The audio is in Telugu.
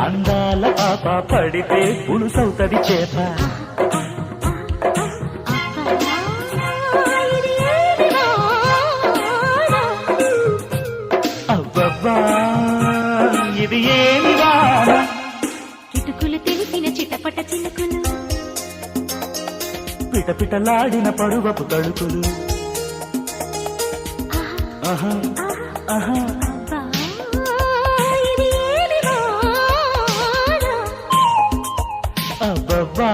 అందాల పాప పడితే పులుసవుతది చేప. అబ్బబ్బా ఇది ఏమి వాన, కిటుకులు తెలిసిన చిటపట చిలుకులు, పిటపిటలాడిన పరువపు తడుకులు. ఆహా ఆహా ఇది ఏమి వాన. అబ్బబ్బా